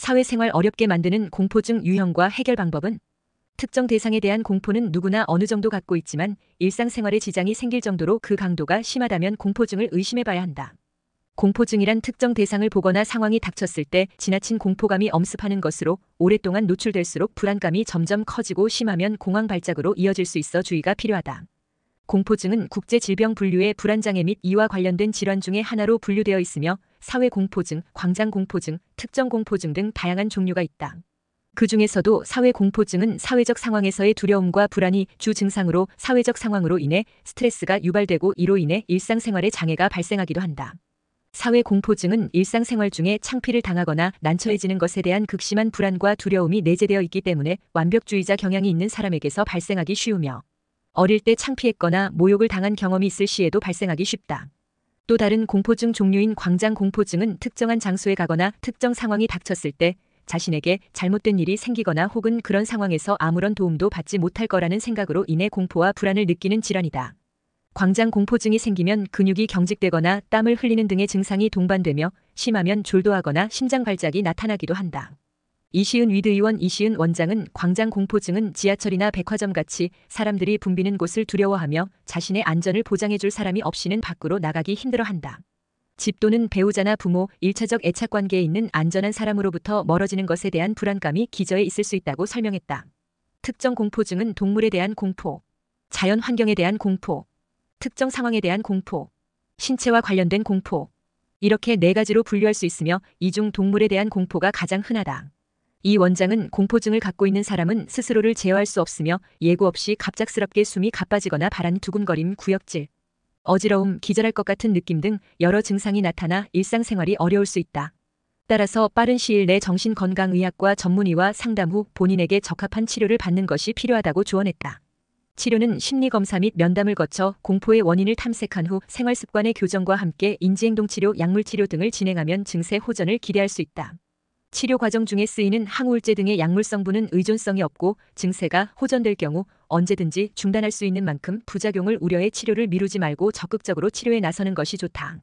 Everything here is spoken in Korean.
사회생활 어렵게 만드는 공포증 유형과 해결 방법은 특정 대상에 대한 공포는 누구나 어느 정도 갖고 있지만 일상생활에 지장이 생길 정도로 그 강도가 심하다면 공포증을 의심해봐야 한다. 공포증이란 특정 대상을 보거나 상황이 닥쳤을 때 지나친 공포감이 엄습하는 것으로 오랫동안 노출될수록 불안감이 점점 커지고 심하면 공황 발작으로 이어질 수 있어 주의가 필요하다. 공포증은 국제질병분류의 불안장애 및 이와 관련된 질환 중의 하나로 분류되어 있으며 사회공포증, 광장공포증, 특정공포증 등 다양한 종류가 있다. 그 중에서도 사회공포증은 사회적 상황에서의 두려움과 불안이 주 증상으로 사회적 상황으로 인해 스트레스가 유발되고 이로 인해 일상생활에 장애가 발생하기도 한다. 사회공포증은 일상생활 중에 창피를 당하거나 난처해지는 것에 대한 극심한 불안과 두려움이 내재되어 있기 때문에 완벽주의자 경향이 있는 사람에게서 발생하기 쉬우며 어릴 때 창피했거나 모욕을 당한 경험이 있을 시에도 발생하기 쉽다. 또 다른 공포증 종류인 광장공포증은 특정한 장소에 가거나 특정 상황이 닥쳤을 때 자신에게 잘못된 일이 생기거나 혹은 그런 상황에서 아무런 도움도 받지 못할 거라는 생각으로 인해 공포와 불안을 느끼는 질환이다. 광장공포증이 생기면 근육이 경직되거나 땀을 흘리는 등의 증상이 동반되며 심하면 졸도하거나 심장발작이 나타나기도 한다. 이시은 위드 의원 이시은 원장은 광장공포증은 지하철이나 백화점같이 사람들이 붐비는 곳을 두려워하며 자신의 안전을 보장해줄 사람이 없이는 밖으로 나가기 힘들어한다. 집 또는 배우자나 부모, 일차적 애착관계에 있는 안전한 사람으로부터 멀어지는 것에 대한 불안감이 기저에 있을 수 있다고 설명했다. 특정 공포증은 동물에 대한 공포, 자연 환경에 대한 공포, 특정 상황에 대한 공포, 신체와 관련된 공포, 이렇게 4가지로 분류할 수 있으며 이 중 동물에 대한 공포가 가장 흔하다. 이 원장은 공포증을 갖고 있는 사람은 스스로를 제어할 수 없으며 예고 없이 갑작스럽게 숨이 가빠지거나 바람 두근거림, 구역질, 어지러움, 기절할 것 같은 느낌 등 여러 증상이 나타나 일상생활이 어려울 수 있다. 따라서 빠른 시일 내 정신건강의학과 전문의와 상담 후 본인에게 적합한 치료를 받는 것이 필요하다고 조언했다. 치료는 심리검사 및 면담을 거쳐 공포의 원인을 탐색한 후 생활습관의 교정과 함께 인지행동치료, 약물치료 등을 진행하면 증세 호전을 기대할 수 있다. 치료 과정 중에 쓰이는 항우울제 등의 약물 성분은 의존성이 없고 증세가 호전될 경우 언제든지 중단할 수 있는 만큼 부작용을 우려해 치료를 미루지 말고 적극적으로 치료에 나서는 것이 좋다.